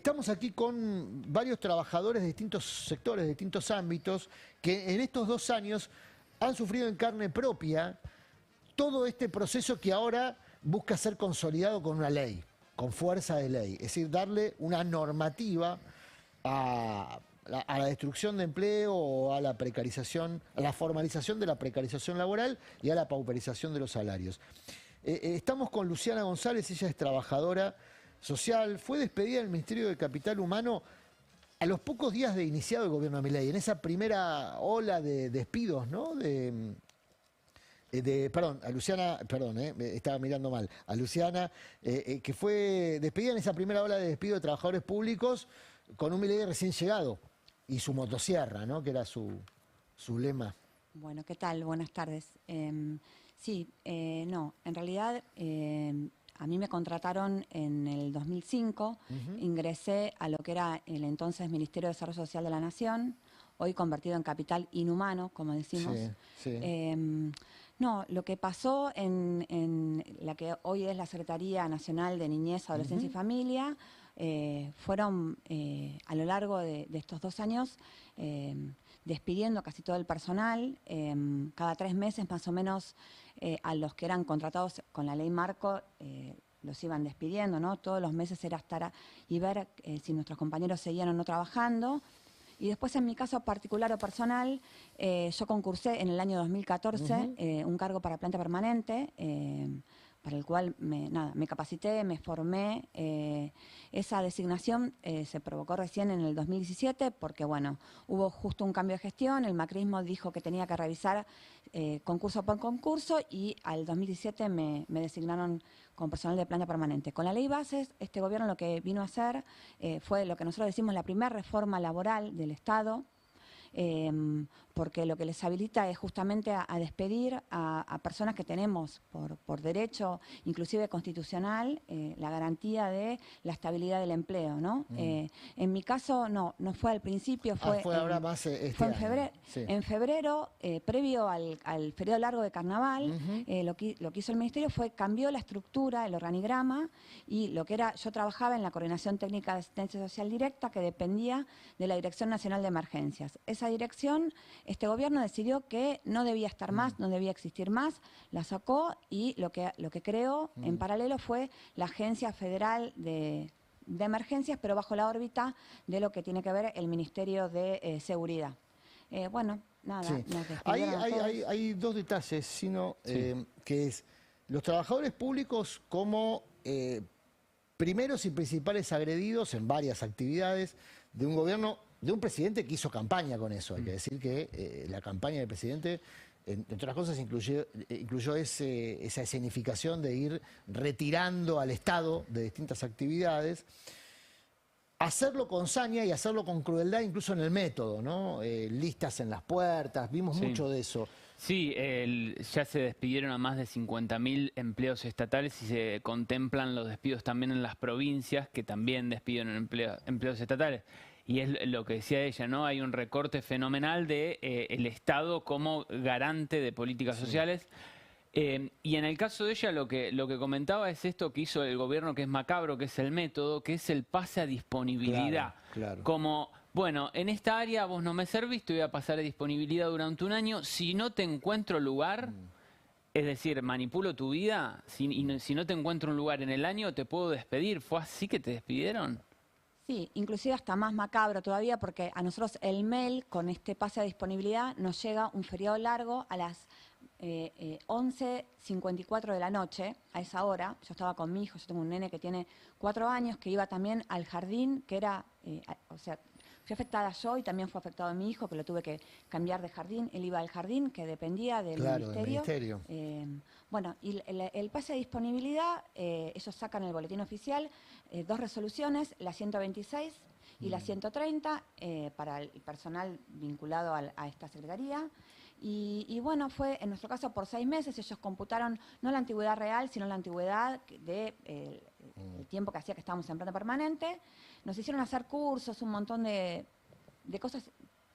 Estamos aquí con varios trabajadores de distintos sectores, de distintos ámbitos, que en estos 2 años han sufrido en carne propia todo este proceso que ahora busca ser consolidado con una ley, con fuerza de ley. Es decir, darle una normativa a la destrucción de empleo o a la precarización, a la formalización de la precarización laboral y a la pauperización de los salarios. Estamos con Luciana González, ella es trabajadora social, fue despedida del Ministerio de Capital Humano a los pocos días de iniciado el gobierno de Milei, en esa primera ola de despidos, ¿no? Perdón, a Luciana, perdón, estaba mirando mal, a Luciana, que fue despedida en esa primera ola de despido de trabajadores públicos con un Milei recién llegado y su motosierra, ¿no? Que era su lema. Bueno, ¿qué tal? Buenas tardes. Sí, no, en realidad a mí me contrataron en el 2005, ingresé a lo que era el entonces Ministerio de Desarrollo Social de la Nación, hoy convertido en capital inhumano, como decimos. Sí. No, lo que pasó en la que hoy es la Secretaría Nacional de Niñez, Adolescencia y Familia, fueron a lo largo de estos 2 años despidiendo casi todo el personal, cada 3 meses más o menos a los que eran contratados con la ley Marco los iban despidiendo, ¿no? Todos los meses era estar y ver si nuestros compañeros seguían o no trabajando. Y después, en mi caso particular o personal, yo concursé en el año 2014 un cargo para planta permanente, para el cual me capacité, me formé. Esa designación se provocó recién en el 2017 porque, bueno, hubo justo un cambio de gestión, el macrismo dijo que tenía que revisar concurso por concurso y al 2017 me designaron como personal de planta permanente. Con la ley bases, este gobierno lo que vino a hacer fue lo que nosotros decimos la primera reforma laboral del Estado, porque lo que les habilita es justamente a despedir a personas que tenemos por derecho, inclusive constitucional, la garantía de la estabilidad del empleo, ¿no? En mi caso no fue al principio, fue ahora más fue en febrero. Sí. En febrero, previo al periodo largo de carnaval, lo que hizo el Ministerio fue cambió la estructura, el organigrama, y lo que era, yo trabajaba en la Coordinación Técnica de Asistencia Social Directa, que dependía de la Dirección Nacional de Emergencias. Esa dirección, este gobierno decidió que no debía estar más, no debía existir más, la sacó y lo que creó en paralelo fue la Agencia Federal de Emergencias, pero bajo la órbita de lo que tiene que ver el Ministerio de Seguridad. Bueno, nada, Sí. nos despidieron a todos. Hay 2 detalles, sino que es los trabajadores públicos como primeros y principales agredidos en varias actividades de un gobierno, de un presidente que hizo campaña con eso. Hay que decir que la campaña del presidente, entre otras cosas, incluyó esa escenificación de ir retirando al Estado de distintas actividades. Hacerlo con saña y hacerlo con crueldad, incluso en el método, ¿no? Listas en las puertas, vimos mucho de eso. Sí, ya se despidieron a más de 50.000 empleos estatales y se contemplan los despidos también en las provincias, que también despiden empleos estatales. Y es lo que decía ella, ¿no? Hay un recorte fenomenal de el Estado como garante de políticas sociales. Y en el caso de ella lo que comentaba es esto que hizo el gobierno, que es macabro, que es el método, que es el pase a disponibilidad. Claro. Como, bueno, en esta área vos no me servís, te voy a pasar a disponibilidad durante un año. Si no te encuentro lugar, es decir, manipulo tu vida, si no te encuentro un lugar en el año, te puedo despedir. ¿Fue así que te despidieron? Sí, inclusive hasta más macabro todavía porque a nosotros el mail con este pase a disponibilidad nos llega un feriado largo a las 11:54 de la noche, a esa hora. Yo estaba con mi hijo, yo tengo un nene que tiene 4 años, que iba también al jardín, que era, o sea, fui afectada yo y también fue afectado mi hijo, que lo tuve que cambiar de jardín. Él iba al jardín, que dependía del ministerio. Bueno, y el pase de disponibilidad, ellos sacan el boletín oficial 2 resoluciones, la 126 y la 130, para el personal vinculado a esta secretaría. Y bueno, fue en nuestro caso por 6 meses. Ellos computaron no la antigüedad real, sino la antigüedad de el tiempo que hacía que estábamos en planta permanente. Nos hicieron hacer cursos, un montón de cosas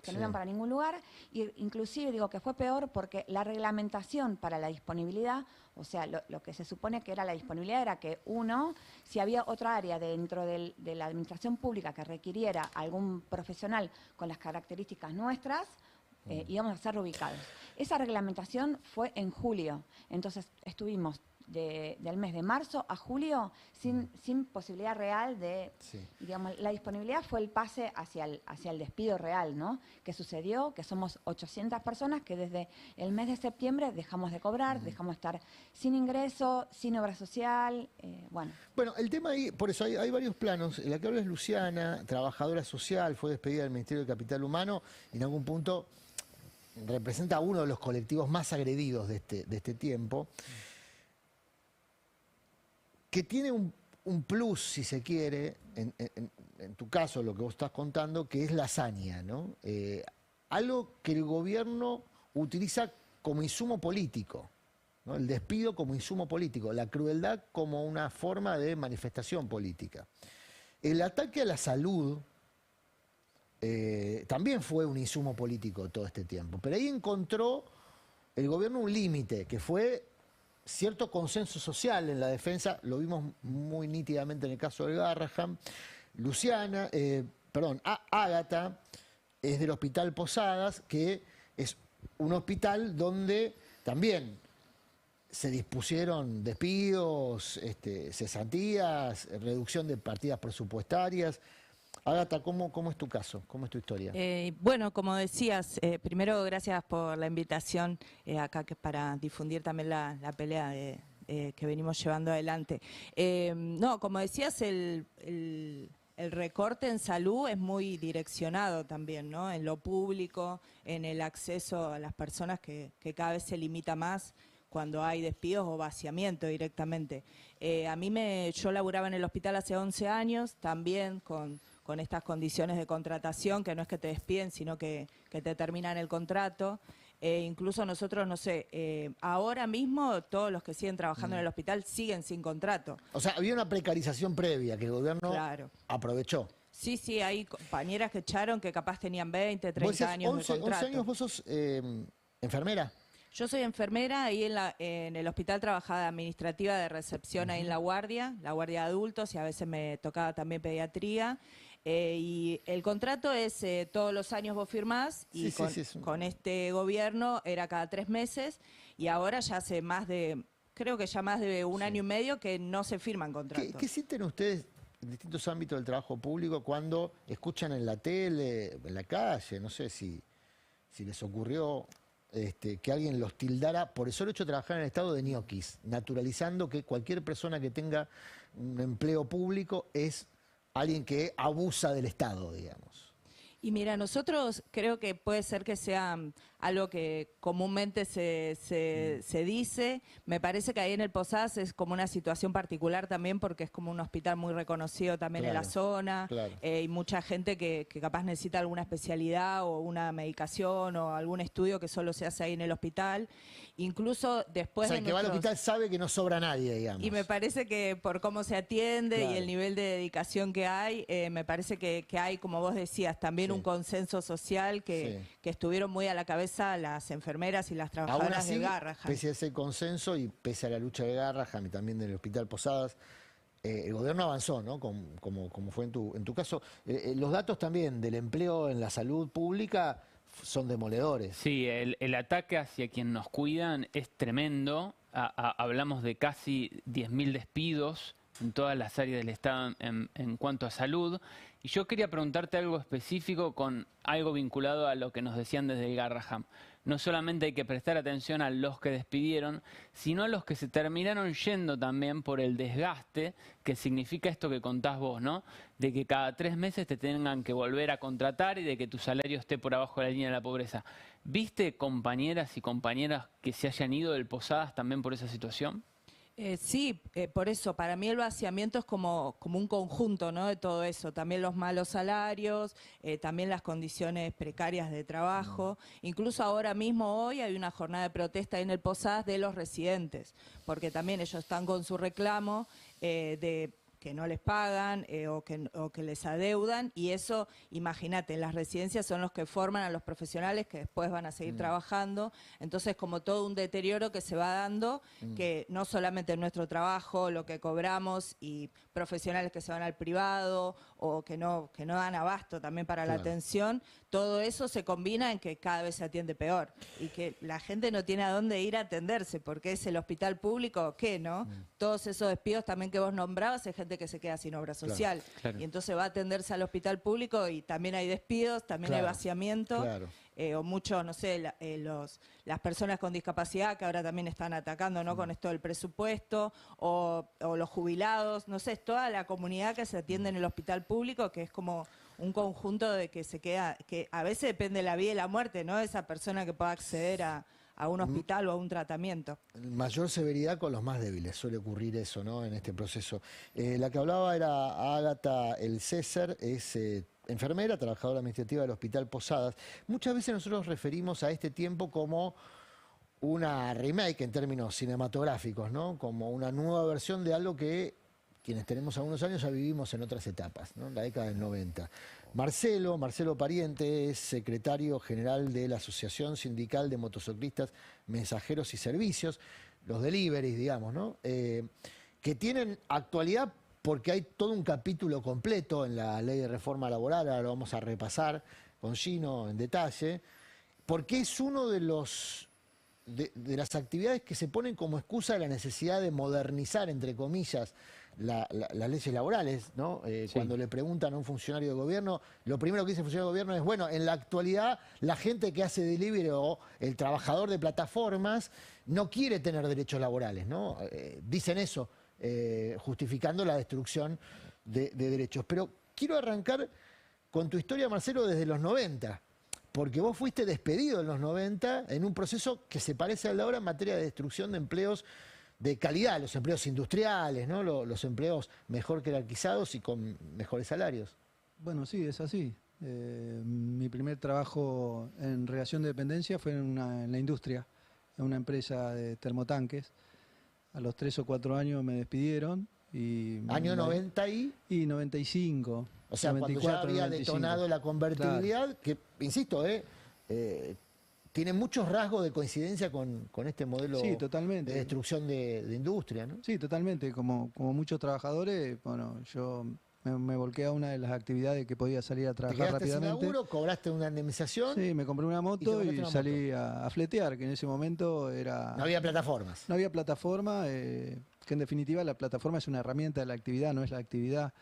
que no iban para ningún lugar, e inclusive digo que fue peor porque la reglamentación para la disponibilidad, o sea, lo que se supone que era la disponibilidad era que uno, si había otra área dentro de la administración pública que requiriera algún profesional con las características nuestras, íbamos a ser reubicados. Esa reglamentación fue en julio, entonces estuvimos del mes de marzo a julio sin posibilidad real de, digamos, la disponibilidad fue el pase hacia el despido real, ¿no? Que sucedió, que somos 800 personas que desde el mes de septiembre dejamos de cobrar, dejamos de estar sin ingreso, sin obra social, bueno. Bueno, el tema ahí, por eso hay varios planos. La que habla es Luciana, trabajadora social, fue despedida del Ministerio de Capital Humano y en algún punto representa a uno de los colectivos más agredidos de este tiempo, que tiene un plus, si se quiere, en tu caso, lo que vos estás contando, que es la hazaña, ¿no? Algo que el gobierno utiliza como insumo político, ¿no? El despido como insumo político, la crueldad como una forma de manifestación política. El ataque a la salud también fue un insumo político todo este tiempo, pero ahí encontró el gobierno un límite, que fue cierto consenso social en la defensa, lo vimos muy nítidamente en el caso de Garrahan. Luciana, Ágata es del Hospital Posadas, que es un hospital donde también se dispusieron despidos, cesantías, reducción de partidas presupuestarias. Ágata, ¿cómo es tu caso? ¿Cómo es tu historia? Bueno, como decías, primero gracias por la invitación acá que para difundir también la pelea que venimos llevando adelante. No, como decías, el recorte en salud es muy direccionado también, ¿no? En lo público, en el acceso a las personas que cada vez se limita más cuando hay despidos o vaciamiento directamente. Yo laburaba en el hospital hace 11 años, también con estas condiciones de contratación, que no es que te despiden, sino que te terminan el contrato. Incluso nosotros, no sé, ahora mismo todos los que siguen trabajando en el hospital siguen sin contrato. O sea, había una precarización previa que el gobierno aprovechó. Sí, sí, hay compañeras que echaron que capaz tenían 20, 30 años de contrato. 11 años, ¿vos sos enfermera? Yo soy enfermera, ahí en el hospital trabajaba de administrativa de recepción ahí en la guardia de adultos, y a veces me tocaba también pediatría. Y el contrato es todos los años vos firmás, y con este gobierno era cada 3 meses, y ahora ya hace creo que ya más de un año y medio que no se firman contratos. ¿Qué sienten ustedes en distintos ámbitos del trabajo público cuando escuchan en la tele, en la calle, no sé si les ocurrió que alguien los tildara por el solo hecho de trabajar en el estado de ñoquis, naturalizando que cualquier persona que tenga un empleo público es alguien que abusa del Estado, digamos? Y mira, nosotros creo que puede ser que sea algo que comúnmente se dice. Me parece que ahí en el Posadas es como una situación particular también, porque es como un hospital muy reconocido también en la zona. Y mucha gente que capaz necesita alguna especialidad o una medicación o algún estudio que solo se hace ahí en el hospital. Incluso después el que va al hospital sabe que no sobra nadie, digamos. Y me parece que por cómo se atiende y el nivel de dedicación que hay, me parece que hay, como vos decías, también un consenso social que estuvieron muy a la cabeza las enfermeras y las trabajadoras de Garrahan. Pese a ese consenso y pese a la lucha de Garrahan y también del Hospital Posadas, el gobierno avanzó, ¿no? Como fue en tu caso. Los datos también del empleo en la salud pública son demoledores. Sí, el ataque hacia quien nos cuidan es tremendo. Hablamos de casi 10.000 despidos en todas las áreas del Estado en cuanto a salud. Y yo quería preguntarte algo específico con algo vinculado a lo que nos decían desde el Garrahan. No solamente hay que prestar atención a los que despidieron, sino a los que se terminaron yendo también por el desgaste que significa esto que contás vos, ¿no? De que cada 3 meses te tengan que volver a contratar y de que tu salario esté por abajo de la línea de la pobreza. ¿Viste compañeras y compañeras que se hayan ido del Posadas también por esa situación? Sí, por eso, para mí el vaciamiento es como un conjunto, ¿no? De todo eso, también los malos salarios, también las condiciones precarias de trabajo. Incluso ahora mismo, hoy, hay una jornada de protesta en el Posadas de los residentes, porque también ellos están con su reclamo que que no les pagan o que les adeudan, y eso, imagínate, en las residencias son los que forman a los profesionales que después van a seguir trabajando, entonces como todo un deterioro que se va dando, que no solamente en nuestro trabajo, lo que cobramos, y profesionales que se van al privado o que no dan abasto también para la atención, todo eso se combina en que cada vez se atiende peor y que la gente no tiene a dónde ir a atenderse, porque es el hospital público, ¿qué no? Todos esos despidos también que vos nombrabas, es gente que se queda sin obra social. Claro. Y entonces va a atenderse al hospital público y también hay despidos, también hay vaciamiento. O muchos, no sé, las personas con discapacidad que ahora también están atacando, ¿no? Con esto del presupuesto, o los jubilados, no sé, es toda la comunidad que se atiende en el hospital público, que es como un conjunto de que se queda, que a veces depende de la vida y la muerte, ¿no? Esa persona que pueda acceder a un hospital o a un tratamiento. Mayor severidad con los más débiles, suele ocurrir eso, ¿no? En este proceso. La que hablaba era Ágata El César, es enfermera, trabajadora administrativa del Hospital Posadas. Muchas veces nosotros referimos a este tiempo como una remake en términos cinematográficos, ¿no? Como una nueva versión de algo que quienes tenemos algunos años ya vivimos en otras etapas, ¿no? La década del 90. Marcelo Pariente es secretario general de la Asociación Sindical de Motociclistas, Mensajeros y Servicios, los deliveries, digamos, ¿no? Que tienen actualidad porque hay todo un capítulo completo en la Ley de Reforma Laboral, ahora lo vamos a repasar con Gino en detalle, porque es uno de las actividades que se ponen como excusa de la necesidad de modernizar, entre comillas, las leyes laborales, ¿no? Cuando le preguntan a un funcionario de gobierno, lo primero que dice el funcionario de gobierno es, bueno, en la actualidad la gente que hace delivery o el trabajador de plataformas no quiere tener derechos laborales, ¿no? Dicen eso, justificando la destrucción de derechos. Pero quiero arrancar con tu historia, Marcelo, desde los 90, porque vos fuiste despedido en los 90 en un proceso que se parece al de ahora en materia de destrucción de empleos de calidad, los empleos industriales, ¿no? Los empleos mejor jerarquizados y con mejores salarios. Bueno, sí, es así. Mi primer trabajo en relación de dependencia fue en la industria, en una empresa de termotanques. A los 3 o 4 años me despidieron. ¿Año 90 y? Y 95. O sea, 94, cuando ya había 95. Detonado la convertibilidad, claro. Que, insisto, tiene muchos rasgos de coincidencia con este modelo, sí, totalmente, de destrucción de industria, ¿no? Sí, totalmente. Como muchos trabajadores, bueno, yo me volqué a una de las actividades que podía salir a trabajar rápidamente. Sin laburo, cobraste una indemnización. Sí, me compré una moto y salí a fletear, que en ese momento era... No había plataformas. No había plataforma, que en definitiva la plataforma es una herramienta de la actividad, no es la actividad.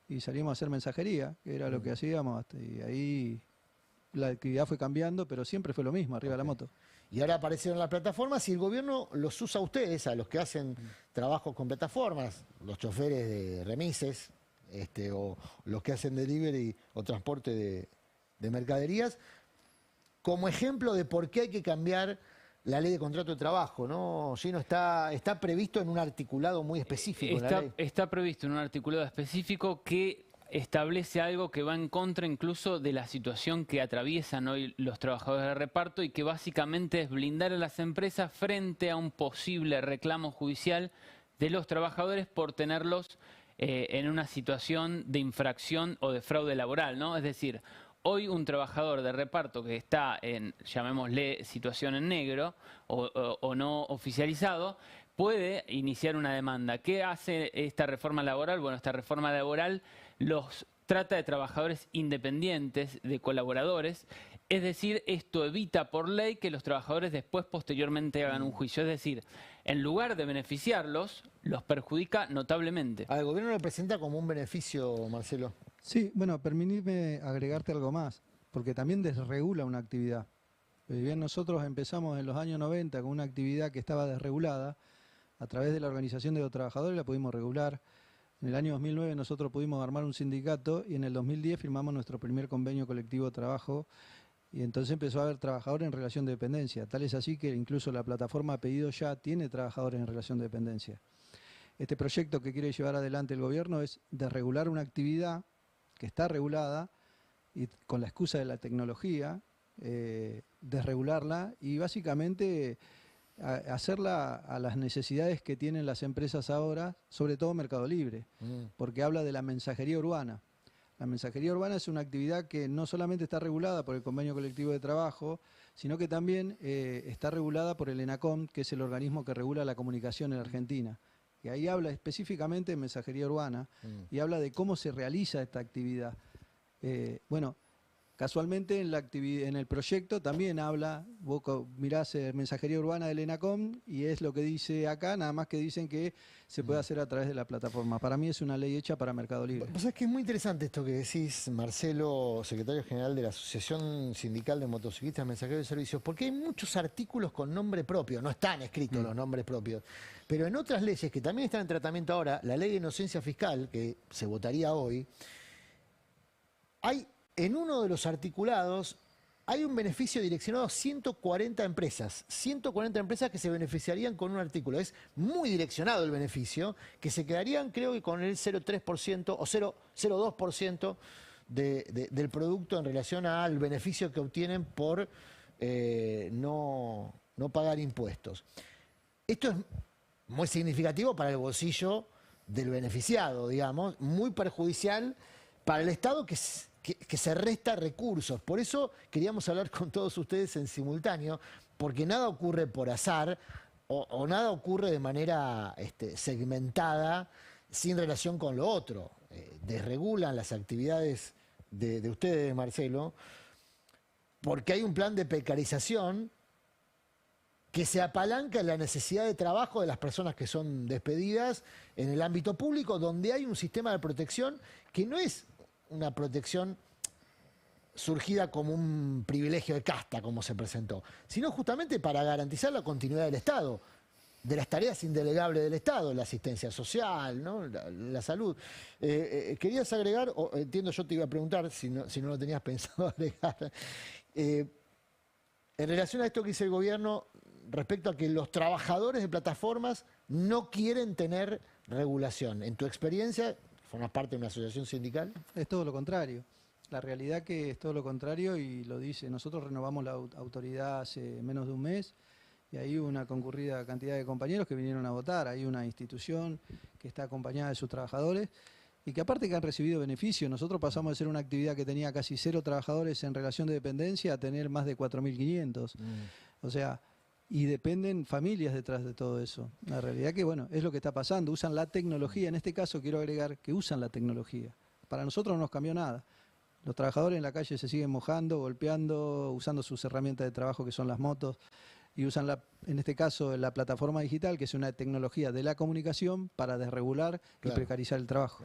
Y salimos a hacer mensajería, que era lo que hacíamos, y ahí la actividad fue cambiando, pero siempre fue lo mismo, arriba de la moto. Y ahora aparecieron las plataformas y el gobierno los usa a ustedes, a los que hacen trabajos con plataformas, los choferes de remises, o los que hacen delivery o transporte de mercaderías, como ejemplo de por qué hay que cambiar la ley de contrato de trabajo, ¿no? Gino, está previsto en un articulado muy específico. Está previsto en un articulado específico que establece algo que va en contra incluso de la situación que atraviesan hoy los trabajadores de reparto y que básicamente es blindar a las empresas frente a un posible reclamo judicial de los trabajadores por tenerlos en una situación de infracción o de fraude laboral, ¿no? Es decir, hoy un trabajador de reparto que está en, llamémosle, situación en negro o no oficializado, puede iniciar una demanda. ¿Qué hace esta reforma laboral? Bueno, esta reforma laboral los trata de trabajadores independientes, de colaboradores. Es decir, esto evita por ley que los trabajadores después, posteriormente, hagan un juicio. Es decir, en lugar de beneficiarlos, los perjudica notablemente. ¿Al gobierno le presenta como un beneficio, Marcelo? Sí, bueno, permíteme agregarte algo más, porque también desregula una actividad. Si bien nosotros empezamos en los años 90 con una actividad que estaba desregulada, a través de la organización de los trabajadores la pudimos regular. En el año 2009 nosotros pudimos armar un sindicato y en el 2010 firmamos nuestro primer convenio colectivo de trabajo y entonces empezó a haber trabajadores en relación de dependencia. Tal es así que incluso la plataforma Pedido Ya tiene trabajadores en relación de dependencia. Este proyecto que quiere llevar adelante el gobierno es desregular una actividad que está regulada y con la excusa de la tecnología, desregularla y básicamente hacerla a las necesidades que tienen las empresas ahora, sobre todo Mercado Libre, porque habla de la mensajería urbana. La mensajería urbana es una actividad que no solamente está regulada por el Convenio Colectivo de Trabajo, sino que también está regulada por el ENACOM, que es el organismo que regula la comunicación en Argentina. Y ahí habla específicamente de mensajería urbana y habla de cómo se realiza esta actividad. Bueno, casualmente en el proyecto también habla, vos mirás mensajería urbana del ENACOM y es lo que dice acá, nada más que dicen que se puede hacer a través de la plataforma. Para mí es una ley hecha para Mercado Libre. Pues es que es muy interesante esto que decís, Marcelo, secretario general de la Asociación Sindical de Motociclistas Mensajeros de Servicios, porque hay muchos artículos con nombre propio, no están escritos los nombres propios, pero en otras leyes que también están en tratamiento ahora, la ley de inocencia fiscal, que se votaría hoy, hay en uno de los articulados hay un beneficio direccionado a 140 empresas. 140 empresas que se beneficiarían con un artículo. Es muy direccionado el beneficio, que se quedarían creo que con el 0,3% o 0,02% del producto en relación al beneficio que obtienen por no pagar impuestos. Esto es muy significativo para el bolsillo del beneficiado, digamos, muy perjudicial para el Estado que se resta recursos. Por eso queríamos hablar con todos ustedes en simultáneo, porque nada ocurre por azar o nada ocurre de manera segmentada sin relación con lo otro. Desregulan las actividades de ustedes, Marcelo, porque hay un plan de precarización que se apalanca en la necesidad de trabajo de las personas que son despedidas en el ámbito público, donde hay un sistema de protección que no es una protección surgida como un privilegio de casta, como se presentó, sino justamente para garantizar la continuidad del Estado, de las tareas indelegables del Estado, la asistencia social, ¿no? la salud. ¿Querías agregar, o entiendo yo te iba a preguntar, si no lo tenías pensado agregar, en relación a esto que dice el gobierno respecto a que los trabajadores de plataformas no quieren tener regulación? En tu experiencia, ¿formas parte de una asociación sindical? Es todo lo contrario. La realidad que es todo lo contrario y lo dice. Nosotros renovamos la autoridad hace menos de un mes y hay una concurrida cantidad de compañeros que vinieron a votar. Hay una institución que está acompañada de sus trabajadores y que aparte que han recibido beneficios. Nosotros pasamos de ser una actividad que tenía casi 0 trabajadores en relación de dependencia a tener más de 4.500. O sea, y dependen familias detrás de todo eso. La realidad que, bueno, es lo que está pasando. Usan la tecnología. En este caso quiero agregar que usan la tecnología. Para nosotros no nos cambió nada. Los trabajadores en la calle se siguen mojando, golpeando, usando sus herramientas de trabajo que son las motos y usan, en este caso, la plataforma digital, que es una tecnología de la comunicación para desregular y precarizar el trabajo.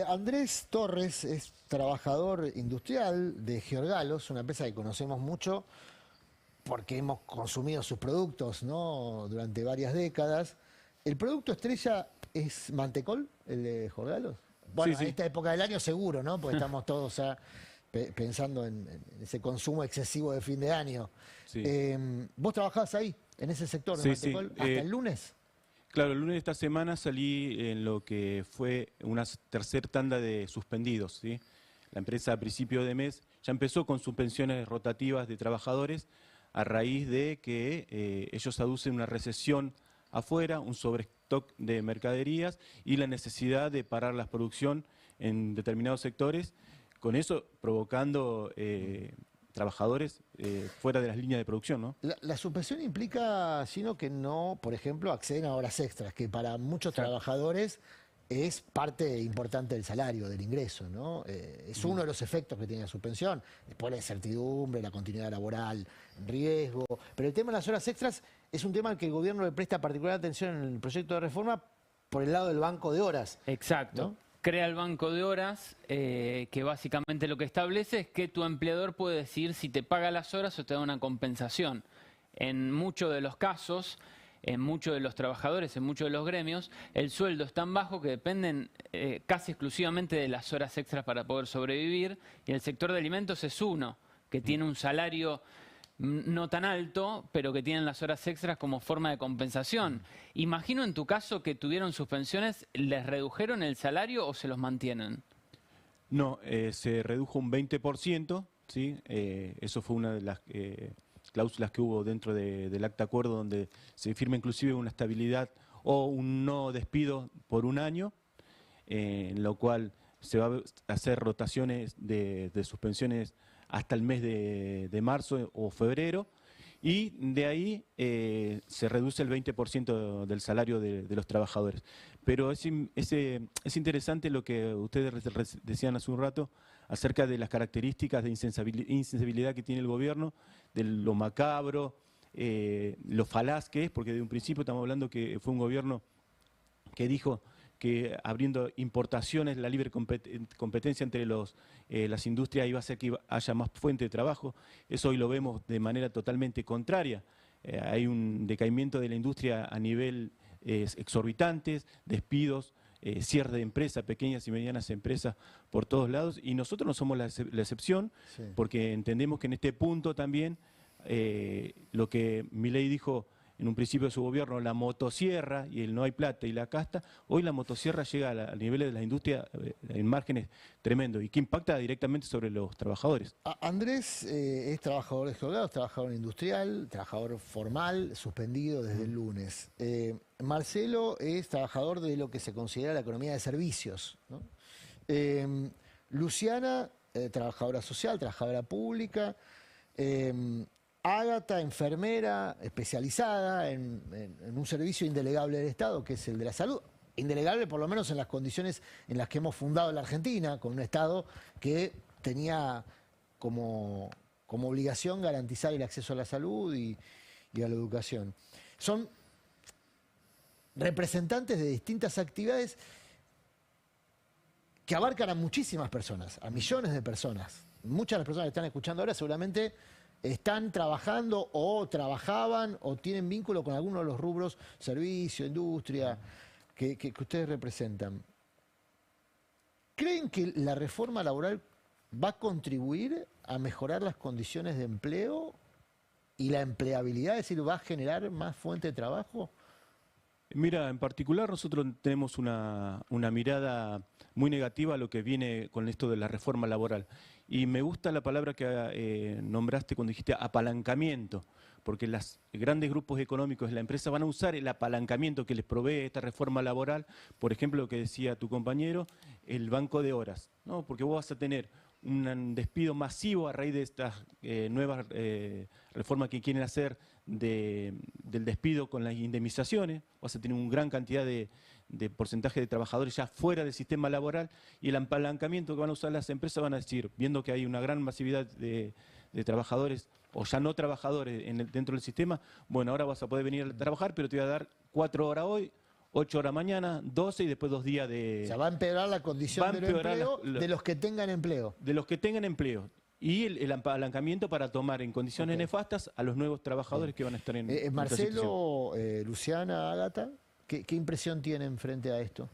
Andrés Torres es trabajador industrial de Georgalos, una empresa que conocemos mucho porque hemos consumido sus productos, ¿no?, durante varias décadas. ¿El producto estrella es mantecol, el de Georgalos? Bueno, sí. En esta época del año seguro, ¿no? Porque estamos todos ya pensando en ese consumo excesivo de fin de año. Sí. ¿Vos trabajabas ahí, en ese sector de mantecol, hasta el lunes? Claro, el lunes de esta semana salí en lo que fue una tercera tanda de suspendidos, ¿sí? La empresa a principio de mes ya empezó con suspensiones rotativas de trabajadores a raíz de que ellos aducen una recesión afuera, un sobrestock de mercaderías y la necesidad de parar la producción en determinados sectores, con eso provocando trabajadores fuera de las líneas de producción, ¿no? La suspensión implica, sino que no, por ejemplo, acceden a horas extras, que para muchos trabajadores es parte importante del salario, del ingreso, ¿no? Es uno de los efectos que tiene la suspensión. Después la incertidumbre, la continuidad laboral, riesgo. Pero el tema de las horas extras es un tema al que el gobierno le presta particular atención en el proyecto de reforma por el lado del banco de horas. Exacto. ¿No? Crea el banco de horas, que básicamente lo que establece es que tu empleador puede decidir si te paga las horas o te da una compensación. En muchos de los casos, en muchos de los trabajadores, en muchos de los gremios, el sueldo es tan bajo que dependen casi exclusivamente de las horas extras para poder sobrevivir, y el sector de alimentos es uno, que tiene un salario no tan alto, pero que tienen las horas extras como forma de compensación. Imagino en tu caso que tuvieron suspensiones, ¿les redujeron el salario o se los mantienen? No, se redujo un 20%, ¿sí? Eso fue una de cláusulas que hubo dentro del acta acuerdo, donde se firma inclusive una estabilidad o un no despido por un año, en lo cual se va a hacer rotaciones de suspensiones hasta el mes de marzo o febrero, y de ahí se reduce el 20% del salario de los trabajadores. Pero es interesante lo que ustedes decían hace un rato acerca de las características de insensibilidad que tiene el gobierno, de lo macabro, lo falaz que es, porque de un principio estamos hablando que fue un gobierno que dijo que abriendo importaciones, la libre competencia entre las industrias iba a hacer que haya más fuente de trabajo. Eso hoy lo vemos de manera totalmente contraria. Hay un decaimiento de la industria a nivel exorbitantes, despidos, cierre de empresas, pequeñas y medianas empresas por todos lados, y nosotros no somos la excepción, sí, porque entendemos que en este punto también lo que Milei dijo en un principio de su gobierno, la motosierra y el no hay plata y la casta, hoy la motosierra llega a niveles de la industria en márgenes tremendos y que impacta directamente sobre los trabajadores. Andrés es trabajador de juzgados, trabajador industrial, trabajador formal, suspendido desde el lunes. Marcelo es trabajador de lo que se considera la economía de servicios, ¿no? Luciana, trabajadora social, trabajadora pública. Ágata, enfermera especializada en un servicio indelegable del Estado, que es el de la salud. Indelegable por lo menos en las condiciones en las que hemos fundado la Argentina, con un Estado que tenía como obligación garantizar el acceso a la salud y a la educación. Son representantes de distintas actividades que abarcan a muchísimas personas, a millones de personas. Muchas de las personas que están escuchando ahora seguramente están trabajando o trabajaban o tienen vínculo con alguno de los rubros, servicio, industria, que ustedes representan. ¿Creen que la reforma laboral va a contribuir a mejorar las condiciones de empleo y la empleabilidad? Es decir, ¿va a generar más fuente de trabajo? Mira, en particular nosotros tenemos una mirada muy negativa a lo que viene con esto de la reforma laboral. Y me gusta la palabra que nombraste cuando dijiste apalancamiento, porque los grandes grupos económicos de la empresa van a usar el apalancamiento que les provee esta reforma laboral, por ejemplo, lo que decía tu compañero, el banco de horas, ¿no? Porque vos vas a tener un despido masivo a raíz de estas nuevas reformas que quieren hacer del despido con las indemnizaciones. Vas a tener una gran cantidad de porcentaje de trabajadores ya fuera del sistema laboral, y el apalancamiento que van a usar las empresas van a decir, viendo que hay una gran masividad de trabajadores o ya no trabajadores dentro del sistema, bueno, ahora vas a poder venir a trabajar, pero te voy a dar 4 horas hoy, 8 horas mañana, 12 y después 2 días de... O sea, va a empeorar la condición del empleo de los que tengan empleo. De los que tengan empleo. Y el apalancamiento para tomar en condiciones nefastas a los nuevos trabajadores que van a estar en Marcelo, Luciana, Ágata, ¿qué impresión tienen frente a esto?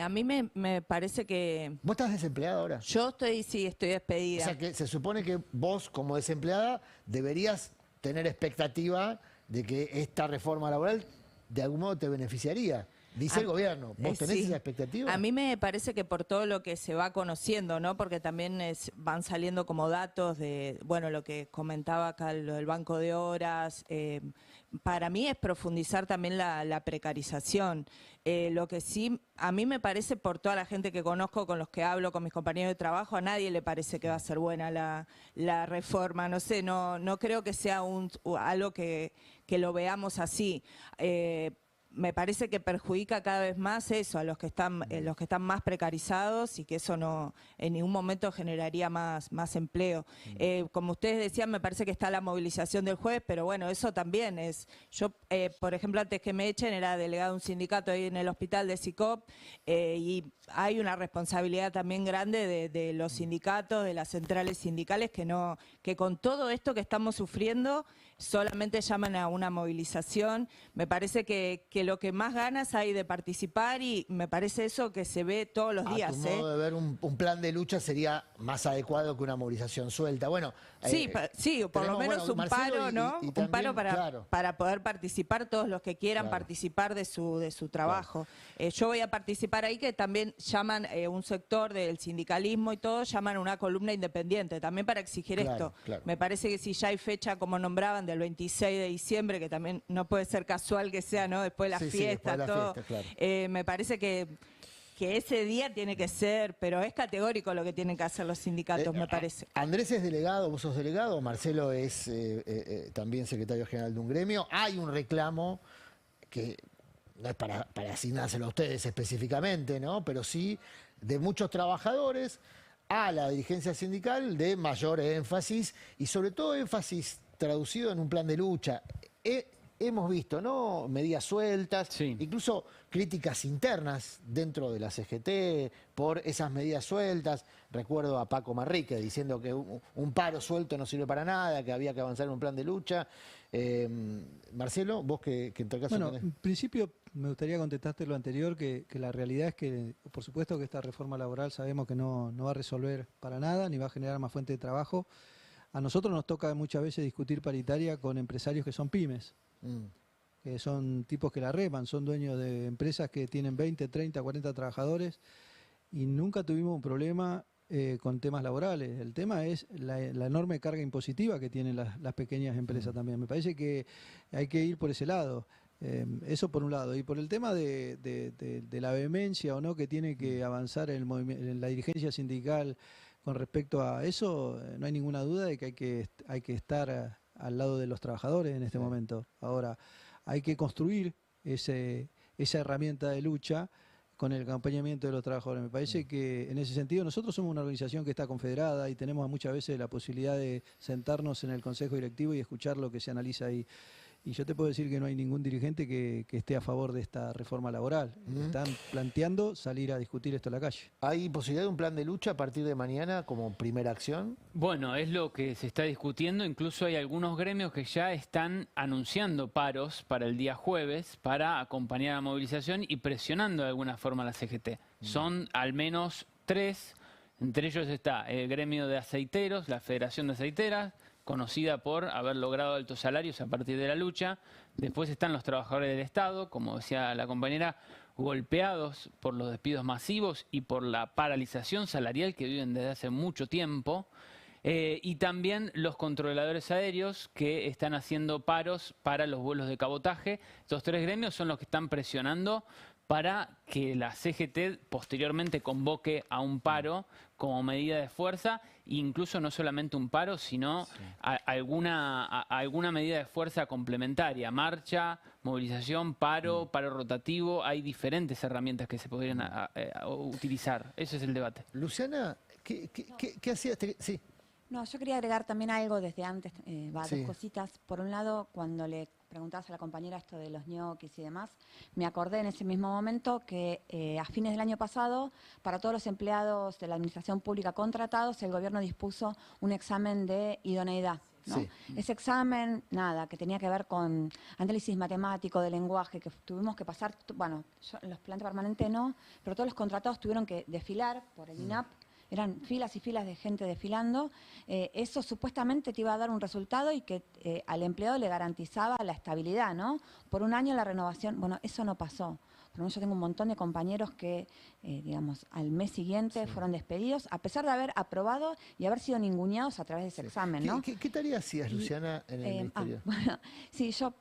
A mí me parece que... ¿Vos estás desempleada ahora? Yo estoy despedida. O sea, que se supone que vos, como desempleada, deberías tener expectativa de que esta reforma laboral de algún modo te beneficiaría. Dice el gobierno. ¿Vos tenés esa expectativa? A mí me parece que por todo lo que se va conociendo, ¿no? Porque también van saliendo como datos de, bueno, lo que comentaba acá, lo del banco de horas. Para mí es profundizar también la precarización. Lo que sí, a mí me parece, por toda la gente que conozco, con los que hablo, con mis compañeros de trabajo, a nadie le parece que va a ser buena la reforma. No sé, no creo que sea algo que lo veamos así. Me parece que perjudica cada vez más eso, a los que están más precarizados, y que eso no en ningún momento generaría más empleo. Como ustedes decían, me parece que está la movilización del jueves, pero bueno, eso también es... Yo, por ejemplo, antes que me echen, era delegado de un sindicato ahí en el hospital de SICOP, y hay una responsabilidad también grande de los sindicatos, de las centrales sindicales, que con todo esto que estamos sufriendo solamente llaman a una movilización. Me parece que lo que más ganas hay de participar y me parece eso que se ve todos los días. A tu modo de ver, un plan de lucha sería más adecuado que una movilización suelta. Bueno, sí, sí, por lo menos un paro, ¿no? Un paro para poder participar todos los que quieran participar de su trabajo. Yo voy a participar ahí, que también llaman un sector del sindicalismo y todo, llaman una columna independiente, también para exigir esto. Me parece que si ya hay fecha, como nombraban, del 26 de diciembre, que también no puede ser casual que sea, ¿no? Después de la fiesta, después de la fiesta, me parece que ese día tiene que ser, pero es categórico lo que tienen que hacer los sindicatos, me parece. Andrés es delegado, vos sos delegado, Marcelo es también secretario general de un gremio. Hay un reclamo que no es para asignárselo a ustedes específicamente, ¿no? Pero sí de muchos trabajadores a la dirigencia sindical de mayor énfasis y sobre todo énfasis traducido en un plan de lucha. Hemos visto, ¿no?, medidas sueltas, incluso críticas internas dentro de la CGT por esas medidas sueltas. Recuerdo a Paco Marrique diciendo que un paro suelto no sirve para nada, que había que avanzar en un plan de lucha. Marcelo, vos que en tal caso... Bueno, en principio me gustaría contestarte lo anterior, que la realidad es que, por supuesto que esta reforma laboral sabemos que no va a resolver para nada, ni va a generar más fuente de trabajo. A nosotros nos toca muchas veces discutir paritaria con empresarios que son pymes. Que son tipos que la reman, son dueños de empresas que tienen 20, 30, 40 trabajadores y nunca tuvimos un problema con temas laborales. El tema es la enorme carga impositiva que tienen las pequeñas empresas también. Me parece que hay que ir por ese lado. Eso por un lado. Y por el tema de la vehemencia o no que tiene que avanzar en la dirigencia sindical con respecto a eso, no hay ninguna duda de que hay que estar al lado de los trabajadores en este momento. Ahora, hay que construir esa herramienta de lucha con el acompañamiento de los trabajadores. Me parece que en ese sentido nosotros somos una organización que está confederada y tenemos muchas veces la posibilidad de sentarnos en el consejo directivo y escuchar lo que se analiza ahí. Y yo te puedo decir que no hay ningún dirigente que esté a favor de esta reforma laboral. Están planteando salir a discutir esto en la calle. ¿Hay posibilidad de un plan de lucha a partir de mañana como primera acción? Bueno, es lo que se está discutiendo. Incluso hay algunos gremios que ya están anunciando paros para el día jueves para acompañar a la movilización y presionando de alguna forma a la CGT. Son al menos 3. Entre ellos está el gremio de aceiteros, la Federación de Aceiteras, conocida por haber logrado altos salarios a partir de la lucha. Después están los trabajadores del Estado, como decía la compañera, golpeados por los despidos masivos y por la paralización salarial que viven desde hace mucho tiempo. Y también los controladores aéreos que están haciendo paros para los vuelos de cabotaje. Estos 3 gremios son los que están presionando para que la CGT posteriormente convoque a un paro como medida de fuerza, incluso no solamente un paro, sino alguna medida de fuerza complementaria, marcha, movilización, paro rotativo. Hay diferentes herramientas que se podrían utilizar. Ese es el debate. Luciana, ¿qué hacías? Sí. No, yo quería agregar también algo desde antes, dos cositas. Por un lado, cuando le preguntabas a la compañera esto de los ñoquis y demás, me acordé en ese mismo momento que a fines del año pasado, para todos los empleados de la administración pública contratados, el gobierno dispuso un examen de idoneidad, ¿no? Sí. Ese examen, que tenía que ver con análisis matemático de lenguaje, que tuvimos que pasar, bueno, los planteles permanentes no, pero todos los contratados tuvieron que desfilar por el INAP. Eran filas y filas de gente desfilando. Eso supuestamente te iba a dar un resultado y que al empleado le garantizaba la estabilidad, ¿no? Por un año la renovación, bueno, eso no pasó. Por lo menos yo tengo un montón de compañeros que, digamos, al mes siguiente fueron despedidos, a pesar de haber aprobado y haber sido ninguneados a través de ese examen, ¿no? ¿Qué tarea hacías, Luciana, en el ministerio? Bueno, sí, yo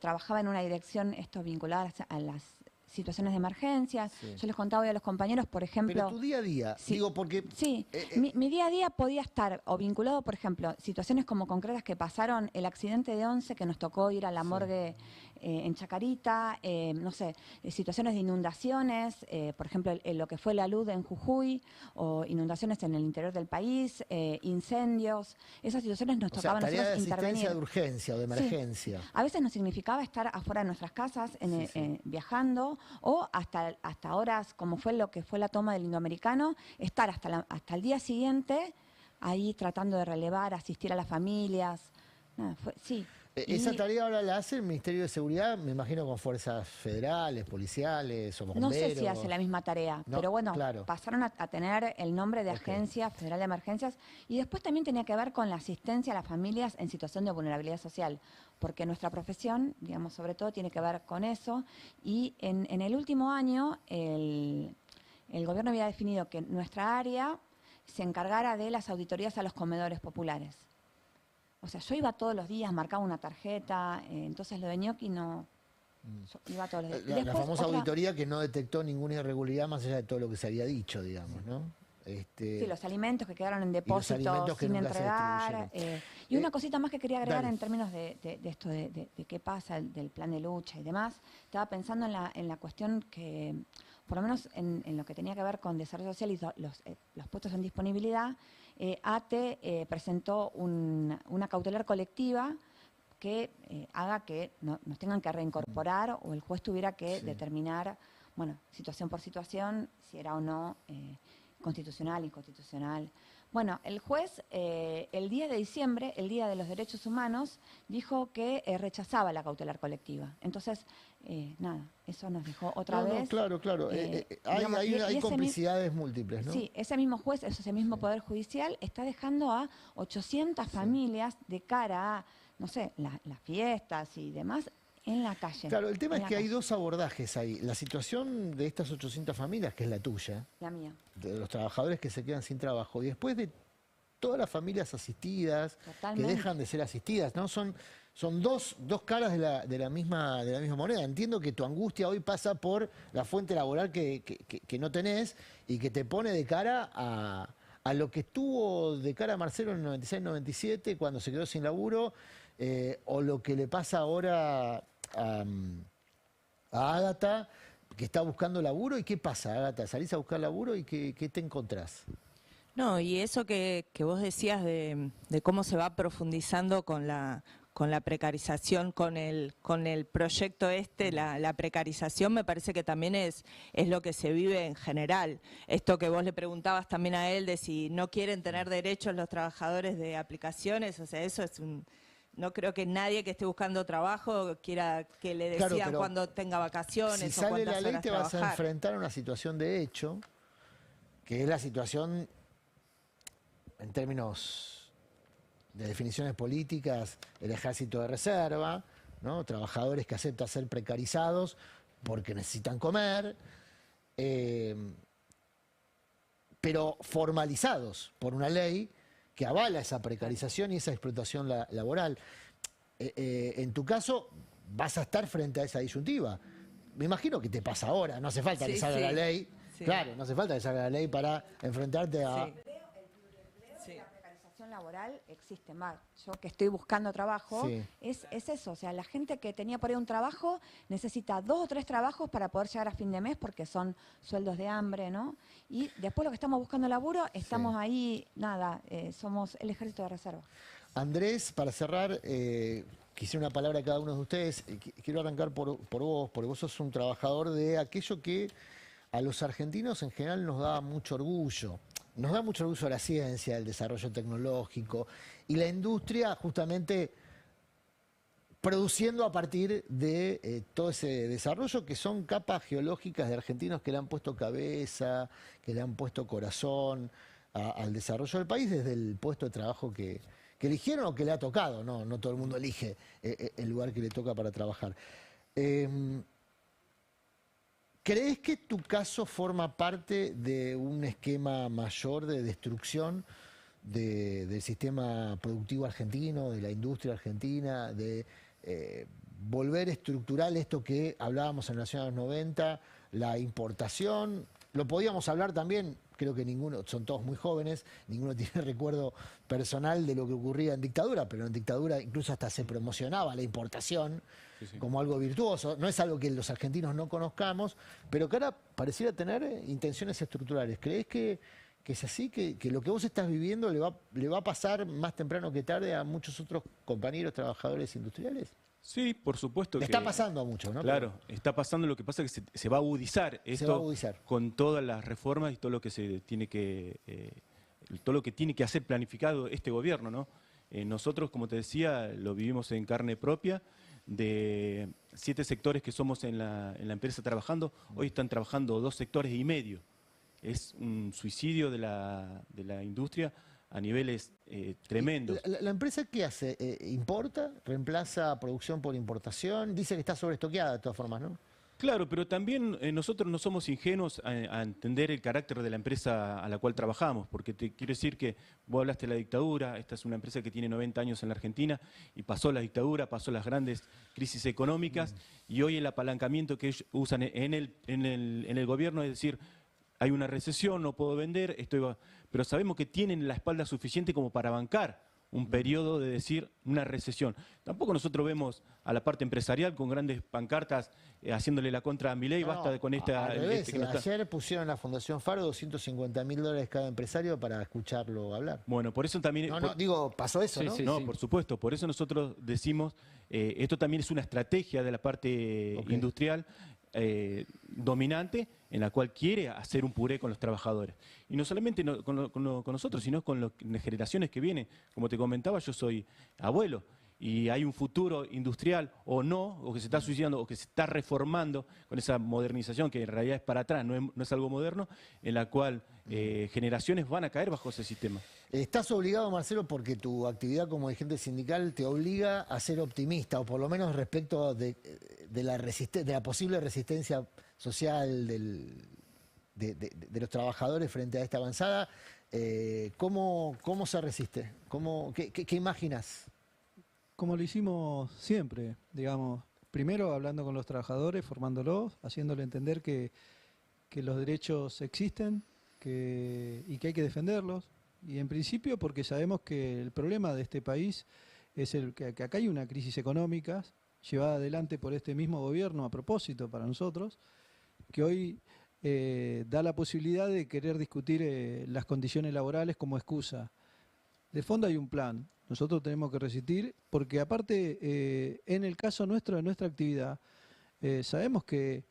trabajaba en una dirección vinculada a las situaciones de emergencia. Yo les contaba hoy a los compañeros, por ejemplo... Pero tu día a día, digo, porque... Sí, mi día a día podía estar o vinculado, por ejemplo, situaciones como concretas que pasaron, el accidente de 11 que nos tocó ir a la morgue en Chacarita, no sé, situaciones de inundaciones, por ejemplo, lo que fue la luz en Jujuy, o inundaciones en el interior del país, incendios, esas situaciones nos tocaban a nosotros intervenir. Asistencia de urgencia o de emergencia. Sí. A veces nos significaba estar afuera de nuestras casas, viajando, o hasta horas, como fue lo que fue la toma del Indoamericano, estar hasta el día siguiente ahí tratando de relevar, asistir a las familias. Sí. Esa tarea ahora la hace el Ministerio de Seguridad, me imagino con fuerzas federales, policiales o bomberos. No sé si hace la misma tarea, No, pero bueno, claro. pasaron a tener el nombre de Ok. Agencia Federal de Emergencias y después también tenía que ver con la asistencia a las familias en situación de vulnerabilidad social, porque nuestra profesión, digamos, sobre todo tiene que ver con eso y en el último año el gobierno había definido que nuestra área se encargara de las auditorías a los comedores populares. O sea, yo iba todos los días, marcaba una tarjeta, entonces lo de ñoqui no... Yo iba todos los días. Y La después famosa otra- auditoría que no detectó ninguna irregularidad más allá de todo lo que se había dicho, digamos, ¿no? Sí, los alimentos que quedaron en depósitos alimentos que sin nunca se entregar. distribuyeron. Y una cosita más que quería agregar Dale. en términos de esto, de qué pasa, del plan de lucha y demás. Estaba pensando en la cuestión que, por lo menos en lo que tenía que ver con desarrollo social y los puestos en disponibilidad, ATE presentó una cautelar colectiva que haga que nos tengan que reincorporar o el juez tuviera que Sí. determinar, bueno, situación por situación, si era o no constitucional, inconstitucional. Bueno, el juez el 10 de diciembre, el Día de los Derechos Humanos, dijo que rechazaba la cautelar colectiva. Entonces, nada, eso nos dejó otra No, vez. no, claro, claro. digamos, Hay ese complicidades múltiples, ¿no? Sí, ese mismo juez, ese mismo Poder Judicial, está dejando a 800 familias de cara a, no sé, las fiestas y demás, en la calle. Claro, el tema en es la que hay calle. dos abordajes ahí. La situación de estas 800 familias, que es la tuya, La mía, de los trabajadores que se quedan sin trabajo, y después de todas las familias asistidas, Totalmente. que dejan de ser asistidas, ¿no? Son dos caras de la misma moneda. Entiendo que tu angustia hoy pasa por la fuente laboral que no tenés y que te pone de cara a lo que estuvo de cara a Marcelo en el 96-97, cuando se quedó sin laburo, o lo que le pasa ahora a Ágata, que está buscando laburo. ¿Y qué pasa, Ágata? ¿Salís a buscar laburo y qué te encontrás? No, y eso que vos decías de cómo se va profundizando con la precarización, con el proyecto la precarización me parece que también es lo que se vive en general. Esto que vos le preguntabas también a él de si no quieren tener derechos los trabajadores de aplicaciones, o sea, eso es no creo que nadie que esté buscando trabajo quiera que le Claro, decidan pero cuando tenga vacaciones Si o sale cuántas la ley horas te vas a trabajar. enfrentar a una situación de hecho, que es la situación, en términos de definiciones políticas, el ejército de reserva, ¿no? Trabajadores que aceptan ser precarizados porque necesitan comer, pero formalizados por una ley que avala esa precarización y esa explotación laboral. En tu caso, vas a estar frente a esa disyuntiva. Me imagino que te pasa ahora, no hace falta que Sí, salga sí. la ley. Sí. Claro, no hace falta que salga la ley para enfrentarte a... Sí. Sí. la precarización laboral existe más. Yo que estoy buscando trabajo, Sí. es eso. O sea, la gente que tenía por ahí un trabajo necesita 2 o 3 trabajos para poder llegar a fin de mes porque son sueldos de hambre, ¿no? Y después lo que estamos buscando laburo, estamos ahí, nada, somos el ejército de reserva. Andrés, para cerrar, quisiera una palabra a cada uno de ustedes. Quiero arrancar por vos, porque vos sos un trabajador de aquello que a los argentinos en general nos da mucho orgullo. Nos da mucho orgullo la ciencia, el desarrollo tecnológico y la industria justamente produciendo a partir de todo ese desarrollo, que son capas geológicas de argentinos que le han puesto cabeza, que le han puesto corazón al desarrollo del país desde el puesto de trabajo que eligieron o que le ha tocado. No todo el mundo elige el lugar que le toca para trabajar. ¿Crees que tu caso forma parte de un esquema mayor de destrucción del sistema productivo argentino, de la industria argentina, de volver estructural esto que hablábamos en Nación de los 90, la importación? Lo podíamos hablar también, creo que ninguno, son todos muy jóvenes, ninguno tiene recuerdo personal de lo que ocurría en dictadura, pero en dictadura incluso hasta se promocionaba la importación como algo virtuoso. No es algo que los argentinos no conozcamos, pero que ahora pareciera tener intenciones estructurales. ¿Crees que es así? ¿Que lo que vos estás viviendo le va a pasar más temprano que tarde a muchos otros compañeros trabajadores industriales? Sí, por supuesto Le que... está pasando a muchos, ¿no? Claro, está pasando. Lo que pasa es que se va a agudizar esto va a agudizar. con todas las reformas y todo lo que se tiene que todo lo que tiene que hacer planificado este gobierno, ¿no? Nosotros, como te decía, lo vivimos en carne propia. De 7 sectores que somos en la empresa trabajando, hoy están trabajando 2 sectores y medio. Es un suicidio de la industria a niveles tremendos. ¿La empresa qué hace? ¿Importa? ¿Reemplaza producción por importación? Dice que está sobreestoqueada de todas formas, ¿no? Claro, pero también nosotros no somos ingenuos a entender el carácter de la empresa a la cual trabajamos, porque te quiero decir que vos hablaste de la dictadura, esta es una empresa que tiene 90 años en la Argentina y pasó la dictadura, pasó las grandes crisis económicas y hoy el apalancamiento que ellos usan en el gobierno es decir, hay una recesión, no puedo vender, pero sabemos que tienen la espalda suficiente como para bancar un periodo de decir una recesión. Tampoco nosotros vemos a la parte empresarial con grandes pancartas haciéndole la contra a Milei, basta con esta... Al revés, ayer pusieron a la Fundación Faro $250.000 cada empresario para escucharlo hablar. Bueno, por eso también... pasó eso, Sí, ¿no? sí, No, sí. por supuesto, por eso nosotros decimos, esto también es una estrategia de la parte industrial dominante en la cual quiere hacer un puré con los trabajadores. Y no solamente con nosotros, sino con las generaciones que vienen. Como te comentaba, yo soy abuelo y hay un futuro industrial o no, o que se está suicidando o que se está reformando con esa modernización que en realidad es para atrás, no es algo moderno, en la cual generaciones van a caer bajo ese sistema. Estás obligado, Marcelo, porque tu actividad como dirigente sindical te obliga a ser optimista, o por lo menos respecto de la posible resistencia social de los trabajadores frente a esta avanzada. ¿Cómo se resiste? ¿Qué imaginas? Como lo hicimos siempre, digamos, primero hablando con los trabajadores, formándolos, haciéndole entender que los derechos existen y que hay que defenderlos. Y en principio porque sabemos que el problema de este país es que acá hay una crisis económica llevada adelante por este mismo gobierno a propósito para nosotros, que hoy da la posibilidad de querer discutir las condiciones laborales como excusa. De fondo hay un plan, nosotros tenemos que resistir, porque aparte, en el caso nuestro, de nuestra actividad, sabemos que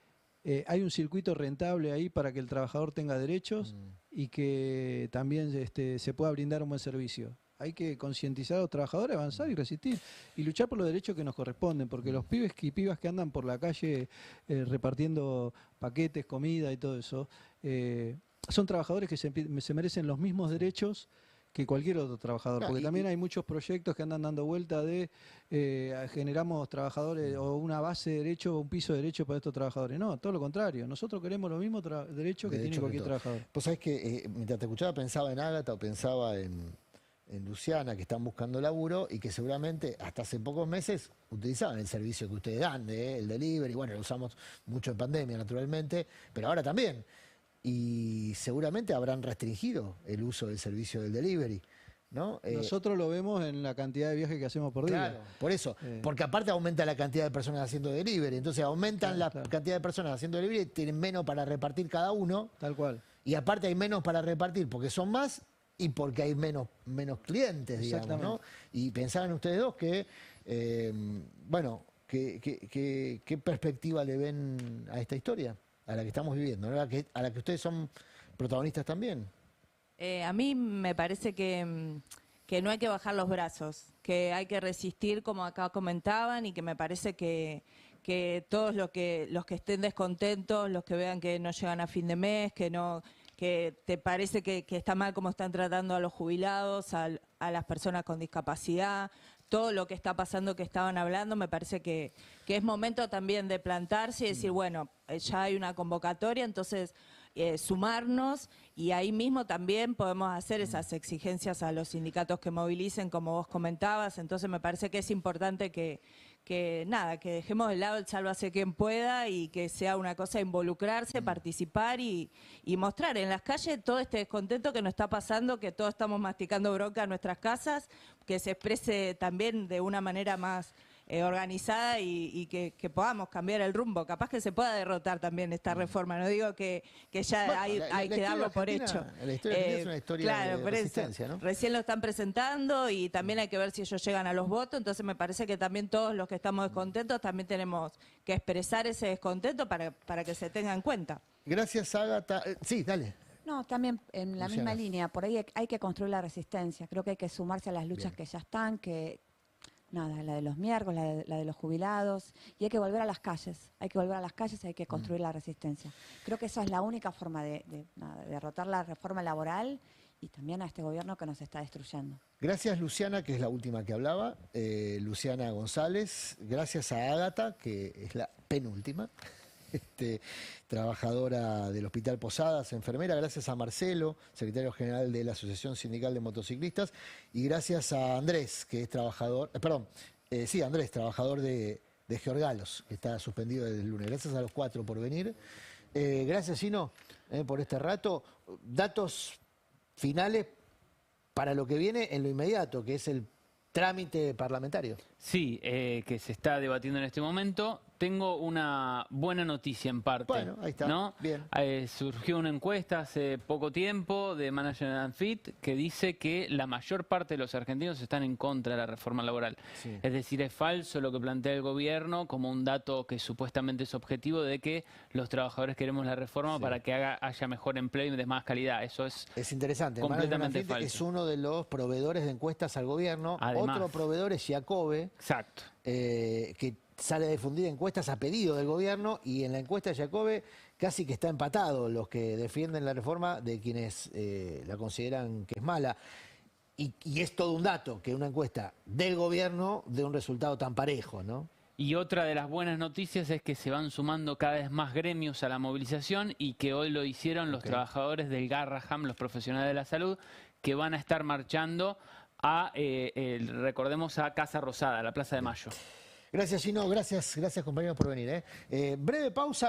hay un circuito rentable ahí para que el trabajador tenga derechos y que también se pueda brindar un buen servicio. Hay que concientizar a los trabajadores, avanzar y resistir y luchar por los derechos que nos corresponden, porque los pibes y pibas que andan por la calle repartiendo paquetes, comida y todo eso, son trabajadores que se merecen los mismos derechos que cualquier otro trabajador, porque también hay muchos proyectos que andan dando vuelta de generamos trabajadores o una base de derecho o un piso de derecho para estos trabajadores. No, todo lo contrario, nosotros queremos los mismos derechos que tiene cualquier trabajador. Vos sabés que mientras te escuchaba pensaba en Ágata o pensaba en Luciana, que están buscando laburo y que seguramente hasta hace pocos meses utilizaban el servicio que ustedes dan, el delivery. Bueno, lo usamos mucho en pandemia, naturalmente, pero ahora también. Y seguramente habrán restringido el uso del servicio del delivery, ¿no? Nosotros lo vemos en la cantidad de viajes que hacemos por día. Claro, por eso, porque aparte aumenta la cantidad de personas haciendo delivery, entonces aumentan la cantidad de personas haciendo delivery, tienen menos para repartir cada uno. Tal cual. Y aparte hay menos para repartir porque son más y porque hay menos clientes, digamos, ¿no? Y pensaban ustedes dos que, bueno, ¿qué perspectiva le ven a esta historia? A la que estamos viviendo, ¿no? A la que ustedes son protagonistas también. A mí me parece que no hay que bajar los brazos, que hay que resistir, como acá comentaban, y que me parece que todos los que estén descontentos, los que vean que no llegan a fin de mes, que te parece que está mal cómo están tratando a los jubilados, a las personas con discapacidad, todo lo que está pasando que estaban hablando, me parece que es momento también de plantarse y decir, bueno, ya hay una convocatoria, entonces sumarnos y ahí mismo también podemos hacer esas exigencias a los sindicatos que movilicen, como vos comentabas, entonces me parece que es importante que dejemos de lado el sálvase quien pueda y que sea una cosa involucrarse, participar y mostrar en las calles todo este descontento que nos está pasando, que todos estamos masticando bronca en nuestras casas, que se exprese también de una manera más organizada y que podamos cambiar el rumbo. Capaz que se pueda derrotar también esta reforma, no digo que ya bueno, hay que darlo por hecho. La historia argentina es una historia de resistencia, ¿no? Recién lo están presentando y también hay que ver si ellos llegan a los votos, entonces me parece que también todos los que estamos descontentos también tenemos que expresar ese descontento para que se tenga en cuenta. Gracias, Ágata. Sí, dale. No, también en la Luciana. misma línea, por ahí hay que construir la resistencia. Creo que hay que sumarse a las luchas Bien. que ya están, nada, la de los miércoles, la de los jubilados, y hay que volver a las calles. Hay que volver a las calles y hay que construir la resistencia. Creo que esa es la única forma de derrotar la reforma laboral y también a este gobierno que nos está destruyendo. Gracias Luciana, que es la última que hablaba, Luciana González. Gracias a Ágata, que es la penúltima, trabajadora del Hospital Posadas, enfermera. Gracias a Marcelo, secretario general de la Asociación Sindical de Motociclistas. Y gracias a Andrés, que es trabajador, Andrés, trabajador de Georgalos, que está suspendido desde el lunes. Gracias a los 4 por venir. Gracias, Gino, por este rato. Datos finales para lo que viene en lo inmediato, que es el trámite parlamentario. Sí, que se está debatiendo en este momento. Tengo una buena noticia en parte. Bueno, ahí está. ¿No? Bien. Surgió una encuesta hace poco tiempo de Management and Fit que dice que la mayor parte de los argentinos están en contra de la reforma laboral. Sí. Es decir, es falso lo que plantea el gobierno como un dato que supuestamente es objetivo de que los trabajadores queremos la reforma para que haya mejor empleo y de más calidad. Eso es interesante. completamente Management falso. es uno de los proveedores de encuestas al gobierno. Además. Otro proveedor es Jacobe, Exacto. que sale a difundir encuestas a pedido del gobierno, y en la encuesta de Jacobe casi que está empatado los que defienden la reforma de quienes la consideran que es mala. Y es todo un dato que una encuesta del gobierno dé un resultado tan parejo, ¿no? Y otra de las buenas noticias es que se van sumando cada vez más gremios a la movilización y que hoy lo hicieron los trabajadores del Garraham, los profesionales de la salud, que van a estar marchando recordemos, a Casa Rosada, a la Plaza de Mayo. Gracias, Gino. Gracias compañeros por venir. Breve pausa.